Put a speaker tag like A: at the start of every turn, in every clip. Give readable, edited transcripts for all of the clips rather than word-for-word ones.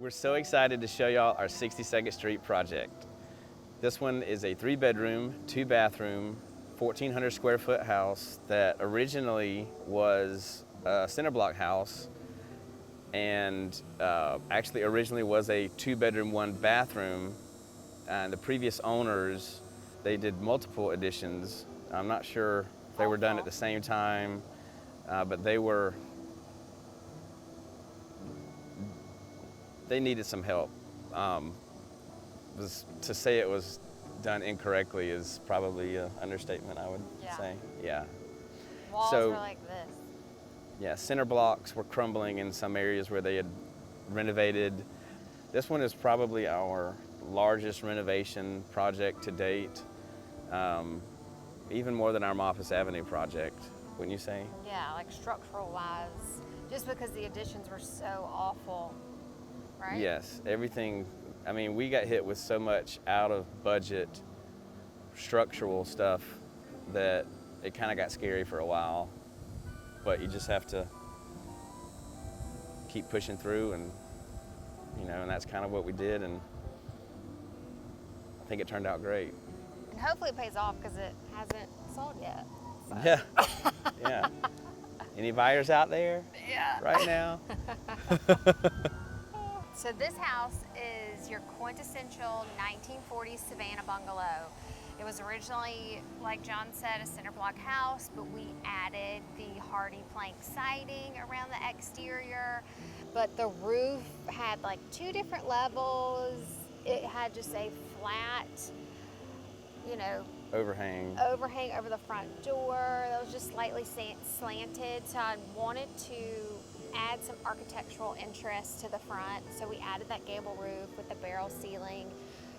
A: We're so excited to show y'all our 62nd Street project. This one is a 3-bedroom, 2-bathroom, 1,400 square foot house that originally was a cinder block house and actually originally was a 2-bedroom, 1-bathroom. And the previous owners, they did multiple additions. I'm not sure if they were done at the same time, but they needed some help. To say it was done incorrectly is probably an understatement, I would say. Yeah.
B: Walls
A: So-
B: were like this.
A: Yeah, cinder blocks were crumbling in some areas where they had renovated. This one is probably our largest renovation project to date, even more than our Moffis Avenue project, wouldn't you say?
B: Yeah, like structural wise, just because the additions were so awful, right?
A: Yes, everything. I mean, we got hit with so much out of budget structural stuff that it kind of got scary for a while. But you just have to keep pushing through, and and that's kind of what we did, and I think it turned out great.
B: And hopefully it pays off because it hasn't sold yet. So.
A: Yeah, yeah. Any buyers out there
B: Yeah.
A: right now?
B: So this house is your quintessential 1940s Savannah bungalow. It was originally, like John said, a cinder block house, but we added the hardy plank siding around the exterior. But the roof had like 2 different levels. It had just a flat,
A: Overhang.
B: overhang over the front door that was just slightly slanted. So I wanted to add some architectural interest to the front. So we added that gable roof with the barrel ceiling.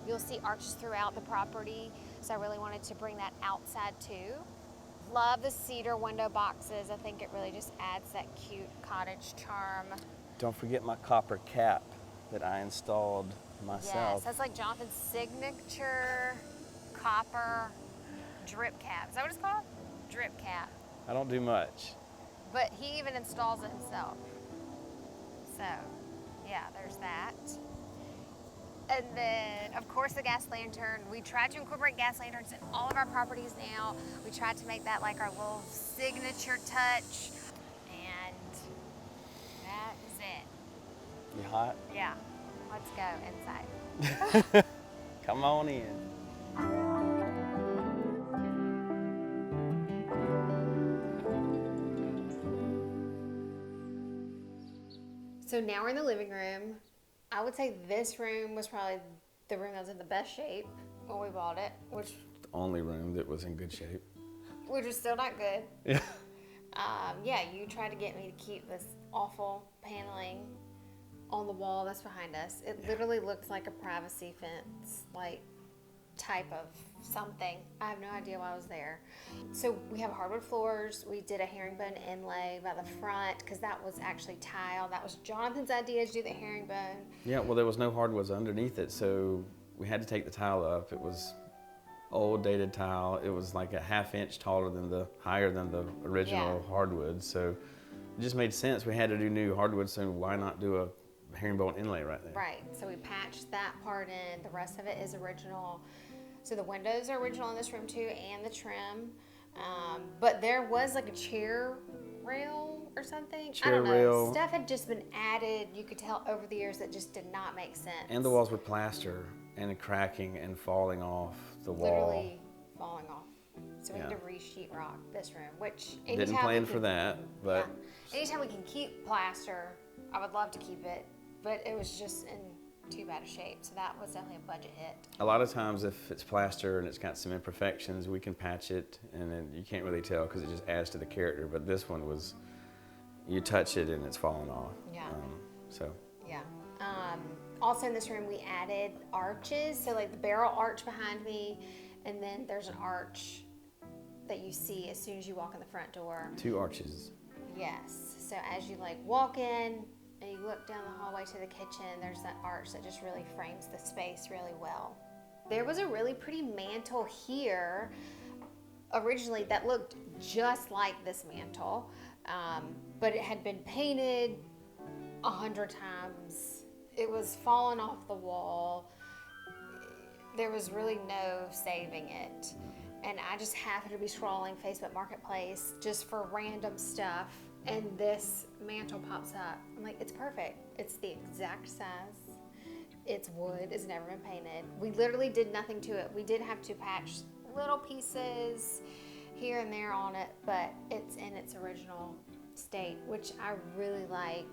B: You'll see arches throughout the property. So I really wanted to bring that outside too. Love the cedar window boxes. I think it really just adds that cute cottage charm.
A: Don't forget my copper cap that I installed myself.
B: Yes, that's like Jonathan's signature copper drip cap. Is that what it's called? Drip cap.
A: I don't do much.
B: But he even installs it himself. So, yeah, there's that. And then, of course, the gas lantern. We tried to incorporate gas lanterns in all of our properties now. We tried to make that like our little signature touch. And that is it.
A: You hot?
B: Yeah, let's go inside.
A: Come on in.
B: So now we're in the living room. I would say this room was probably the room that was in the best shape when we bought it, which
A: The only room that was in good shape.
B: was still not good.
A: Yeah.
B: Yeah, you tried to get me to keep this awful paneling on the wall that's behind us. It literally looks like a privacy fence, like type of something. I have no idea why I was there. So we have hardwood floors. We did a herringbone inlay by the front because that was actually tile. That was Jonathan's idea to do the herringbone.
A: Yeah, well, there was no hardwoods underneath it, so we had to take the tile up. It was old dated tile. It was like a ½ inch higher than the original hardwood. So it just made sense. We had to do new hardwood, so why not do a herringbone inlay right there?
B: Right, so we patched that part in. The rest of it is original. So the windows are original in this room too, and the trim. But there was like a chair rail or something. I
A: Chair
B: don't know.
A: rail.
B: Stuff had just been added, you could tell over the years, that just did not make sense.
A: And the walls were plaster and cracking and falling off the wall.
B: Literally falling off. So we had to re-sheetrock this room, which anytime
A: Didn't plan
B: we
A: for
B: can-
A: that, but
B: Yeah. Anytime we can keep plaster, I would love to keep it. But it was just in too bad a shape, so that was definitely a budget hit.
A: a lot of times if it's plaster and it's got some imperfections, we can patch it, and then you can't really tell because it just adds to the character. But this one was, you touch it and it's falling off.
B: Yeah.
A: So
B: Yeah. Also in this room we added arches, so like the barrel arch behind me, and then there's an arch that you see as soon as you walk in the front door.
A: 2 arches.
B: Yes. So as you like walk in and you look down the hallway to the kitchen, there's that arch that just really frames the space really well. There was a really pretty mantle here originally that looked just like this mantle, but it had been painted 100 times it was falling off the wall. There was really no saving it. And I just happened to be scrolling Facebook Marketplace just for random stuff, and this mantle pops up. I'm like, it's perfect. It's the exact size. It's wood. It's never been painted. We literally did nothing to it. We did have to patch little pieces here and there on it, but it's in its original state, which I really like.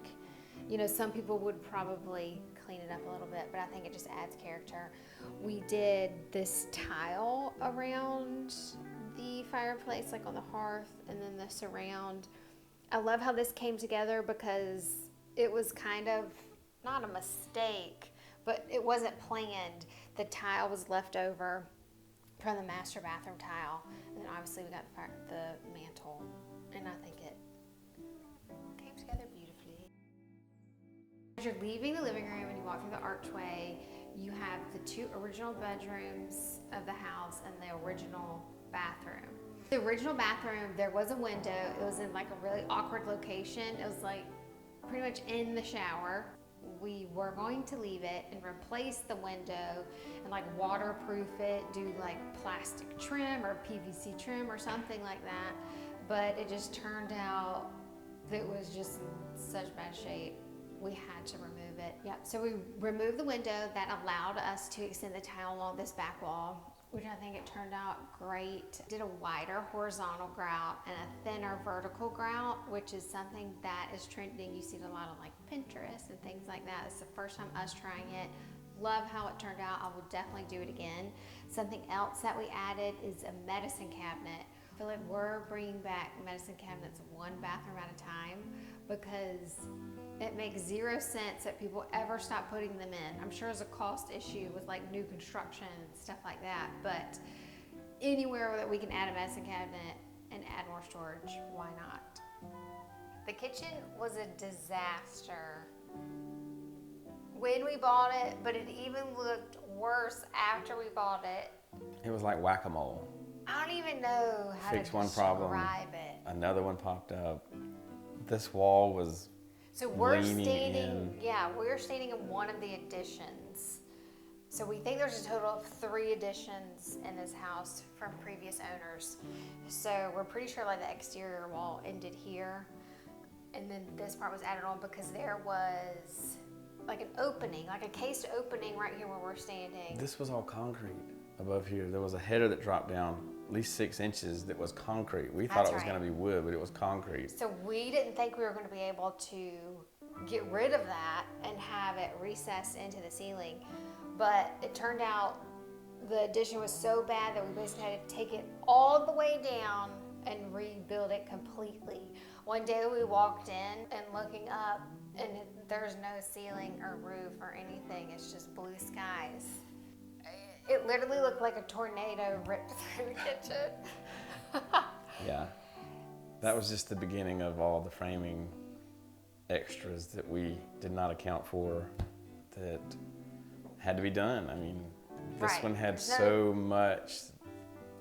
B: You know, some people would probably clean it up a little bit, but I think it just adds character. We did this tile around the fireplace, like on the hearth, and then the surround. I love how this came together because it was kind of not a mistake, but it wasn't planned. The tile was left over from the master bathroom tile, and then obviously we got the mantle, and I think it came together beautifully. As you're leaving the living room and you walk through the archway, you have the 2 original bedrooms of the house and the original bathroom. The original bathroom, there was a window. It was in like a really awkward location. It was like pretty much in the shower. We were going to leave it and replace the window and like waterproof it, do like plastic trim or PVC trim or something like that. But it just turned out that it was just in such bad shape. We had to remove it. Yep, so we removed the window. That allowed us to extend the tile along this back wall, which I think it turned out great. Did a wider horizontal grout and a thinner vertical grout, which is something that is trending. You see it a lot on like Pinterest and things like that. It's the first time us trying it. Love how it turned out. I will definitely do it again. Something else that we added is a medicine cabinet. I feel like we're bringing back medicine cabinets 1 bathroom at a time because it makes 0 sense that people ever stop putting them in. I'm sure there's a cost issue with like new construction and stuff like that, but anywhere that we can add a medicine cabinet and add more storage, why not? The kitchen was a disaster when we bought it, but it even looked worse after we bought it.
A: It was like whack-a-mole.
B: I don't even know how
A: Fix
B: to
A: one problem,
B: describe it.
A: another one popped up. This wall was
B: So we're
A: leaning
B: standing,
A: in.
B: we're standing in one of the additions. So we think there's a total of 3 additions in this house from previous owners. So we're pretty sure like the exterior wall ended here, and then this part was added on because there was like an opening, like a cased opening right here where we're standing.
A: This was all concrete above here. There was a header that dropped down at least 6 inches that was concrete. We thought
B: That's
A: it was
B: right.
A: going to be wood, but it was concrete.
B: So we didn't think we were going to be able to get rid of that and have it recessed into the ceiling. But it turned out the addition was so bad that we basically had to take it all the way down and rebuild it completely. One day we walked in and looking up, and there's no ceiling or roof or anything. It's just blue skies. It literally looked like a tornado ripped through the kitchen.
A: Yeah. That was just the beginning of all the framing extras that we did not account for that had to be done. I mean, this
B: Right.
A: one had
B: There's
A: so much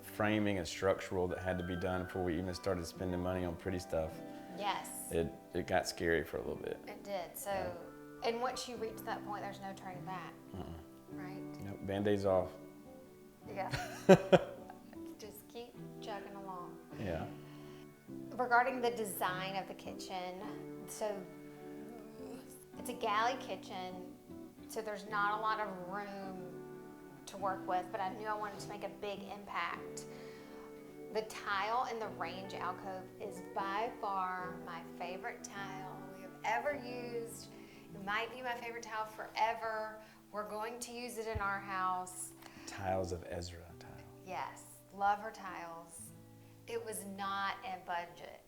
A: framing and structural that had to be done before we even started spending money on pretty stuff.
B: Yes,
A: It got scary for a little bit.
B: it did. So, and once you reach that point, there's no turning back, right?
A: Yep, Band-Aids off.
B: Yeah. Just keep chugging along.
A: Yeah.
B: Regarding the design of the kitchen, so it's a galley kitchen, so there's not a lot of room to work with, but I knew I wanted to make a big impact. The tile in the range alcove is by far my favorite tile we have ever used. It might be my favorite tile forever. We're going to use it in our house.
A: Tiles of Ezra tile.
B: Yes, love her tiles. It was not in budget.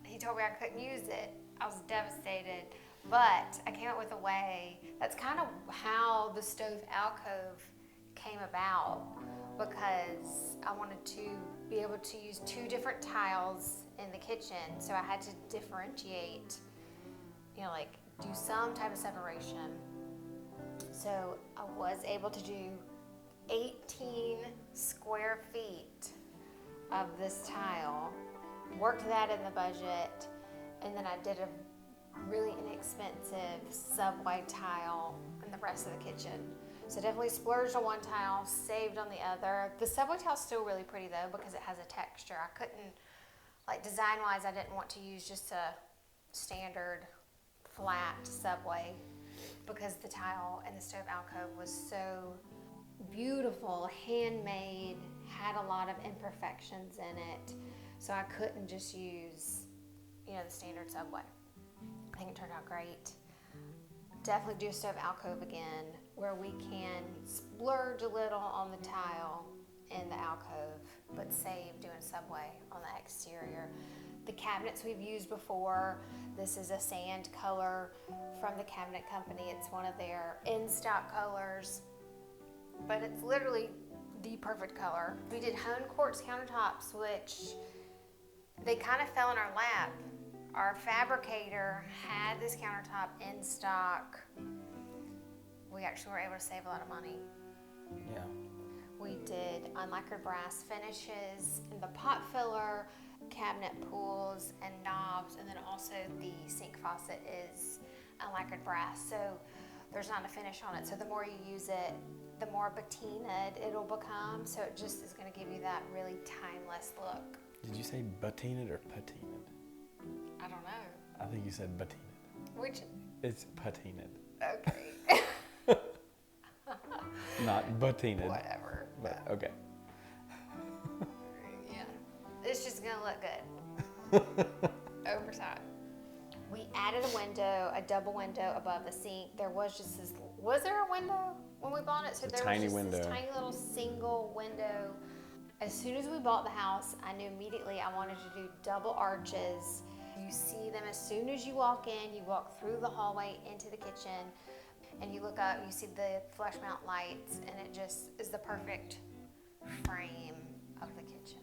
B: He told me I couldn't use it. I was devastated, but I came up with a way. That's kind of how the stove alcove came about, because I wanted to be able to use 2 different tiles in the kitchen, so I had to differentiate, like do some type of separation. So I was able to do 18 square feet of this tile, worked that in the budget, and then I did really inexpensive subway tile in the rest of the kitchen. So definitely splurged on one tile, saved on the other. The subway tile's still really pretty though because it has a texture. I couldn't, like design-wise, I didn't want to use just a standard flat subway because the tile in the stove alcove was so beautiful, handmade, had a lot of imperfections in it. So I couldn't just use, you know, the standard subway. I think it turned out great. Definitely do a stove alcove again where we can splurge a little on the tile in the alcove, but save doing subway on the exterior. The cabinets we've used before, this is a sand color from the cabinet company. It's one of their in-stock colors, but it's literally the perfect color. We did honed quartz countertops, which they kind of fell in our lap. Our fabricator had this countertop in stock. We actually were able to save a lot of money.
A: Yeah.
B: We did unlacquered brass finishes in the pot filler, cabinet pulls, and knobs, and then also the sink faucet is unlacquered brass, so there's not a finish on it. So the more you use it, the more patinaed it'll become. So it just is going to give you that really timeless look.
A: Did you say patinaed or patinaed?
B: I don't know.
A: I think you said patinaed.
B: Which?
A: It's patinaed.
B: Okay.
A: Not patinaed.
B: Whatever.
A: But okay.
B: Yeah. It's just going to look good. Over time. We added a window, a double window above the sink. There was just this, was there a window when we bought it? So there
A: tiny
B: was just
A: window.
B: this tiny little single window. As soon as we bought the house, I knew immediately I wanted to do double arches. You see them as soon as you walk in. You walk through the hallway into the kitchen, and you look up, you see the flush mount lights, and it just is the perfect frame of the kitchen.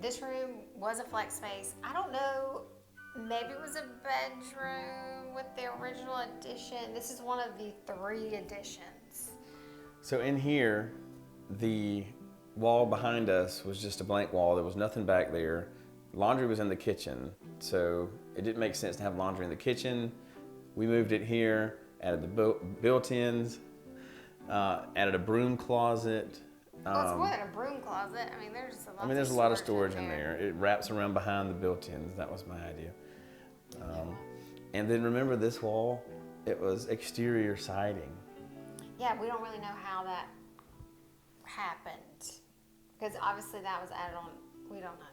B: This room was a flex space. I don't know, maybe it was a bedroom with the original addition. This is one of the 3 additions.
A: So in here, the wall behind us was just a blank wall. There was nothing back there. Laundry was in the kitchen, so it didn't make sense to have laundry in the kitchen. We moved it here, added the built-ins, added a broom closet.
B: Well, it's more than a broom closet. I mean, there's
A: a lot of storage in there. It wraps around behind the built-ins. That was my idea. And then remember this wall? It was exterior siding.
B: Yeah, we don't really know how that happened because obviously that was added on. We don't know.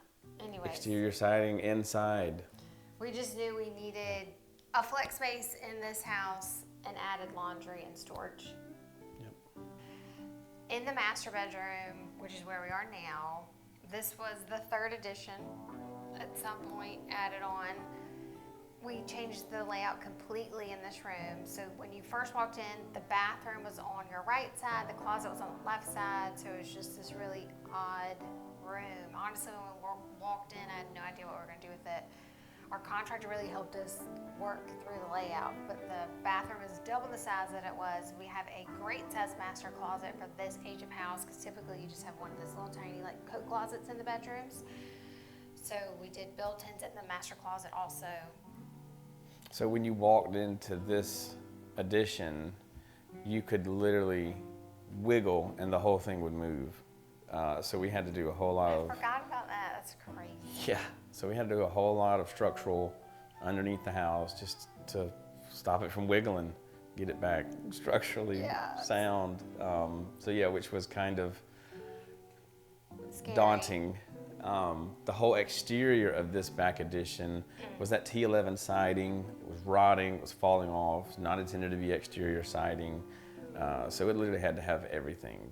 B: Anyways,
A: Exterior siding inside.
B: we just knew we needed a flex space in this house and added laundry and storage.
A: Yep.
B: In the master bedroom, which is where we are now, this was the 3rd addition at some point added on. We changed the layout completely in this room. So when you first walked in, the bathroom was on your right side, the closet was on the left side, so it was just this really odd room. Honestly, when we walked in, I had no idea what we were gonna do with it. Our contractor really helped us work through the layout, but the bathroom is double the size that it was. We have a great size master closet for this age of house, because typically you just have one of those little tiny like coat closets in the bedrooms. So we did built-ins in the master closet also.
A: So when you walked into this addition, you could literally wiggle and the whole thing would move. So we had to do a whole lot of...
B: I forgot about that. That's crazy.
A: Yeah. So we had to do a whole lot of structural underneath the house just to stop it from wiggling, get it back structurally sound. So yeah, which was kind of
B: Scary.
A: daunting. The whole exterior of this back addition was that T11 siding. It was rotting, it was falling off, it's not intended to be exterior siding. So it literally had to have everything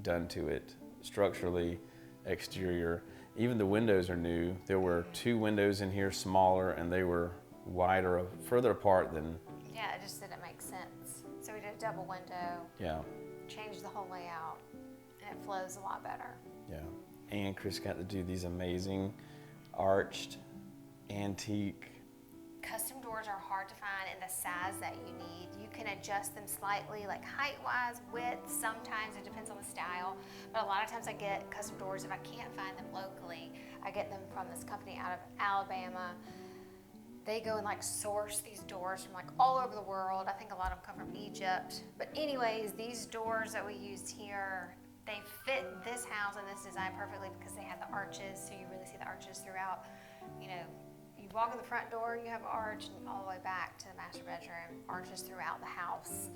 A: done to it, structurally, exterior. Even the windows are new. There were 2 windows in here, smaller, and they were wider, further apart than...
B: Yeah, it just didn't make sense. So we did a double window,
A: Yeah,
B: changed the whole layout, and it flows a lot better.
A: yeah. And Chris got to do these amazing arched, antique...
B: Custom doors are hard to find in the size that you need. You can adjust them slightly, like height-wise, width. Sometimes it depends on the style, but a lot of times I get custom doors if I can't find them locally. I get them from this company out of Alabama. they go and like source these doors from like all over the world. I think a lot of them come from Egypt. But anyways, these doors that we used here, they fit this house and this design perfectly because they have the arches, so you really see the arches throughout. You know, you walk in the front door, you have an arch, and all the way back to the master bedroom, arches throughout the house.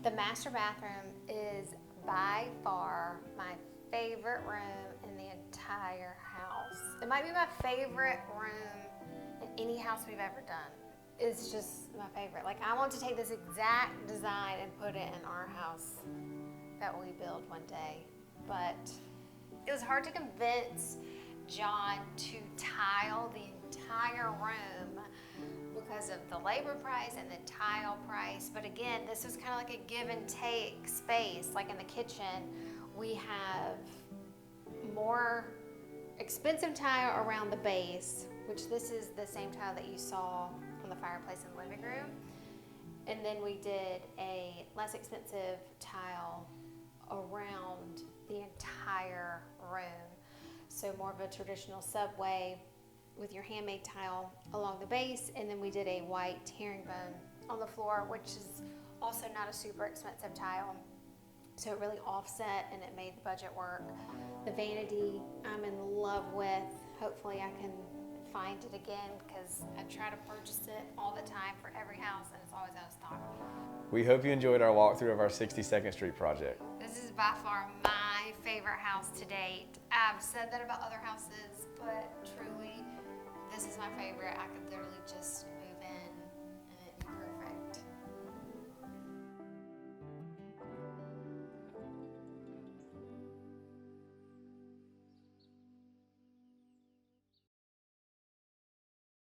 B: The master bathroom is by far my favorite room in the entire house. It might be my favorite room in any house we've ever done. It's just my favorite. Like, I want to take this exact design and put it in our house that we build one day. But it was hard to convince John to tile the entire room because of the labor price and the tile price. But again, this was kind of like a give and take space. Like in the kitchen, we have more expensive tile around the base, which this is the same tile that you saw on the fireplace in the living room. And then we did a less expensive tile around the entire room. So more of a traditional subway with your handmade tile along the base, and then we did a white herringbone on the floor, which is also not a super expensive tile. So it really offset and it made the budget work. The vanity I'm in love with. Hopefully I can find it again because I try to purchase it all the time for every house and it's always out of stock.
A: We hope you enjoyed our walkthrough of our 62nd Street project.
B: This is by far my favorite house to date. I've said that about other houses, but truly, this is my favorite. I could literally just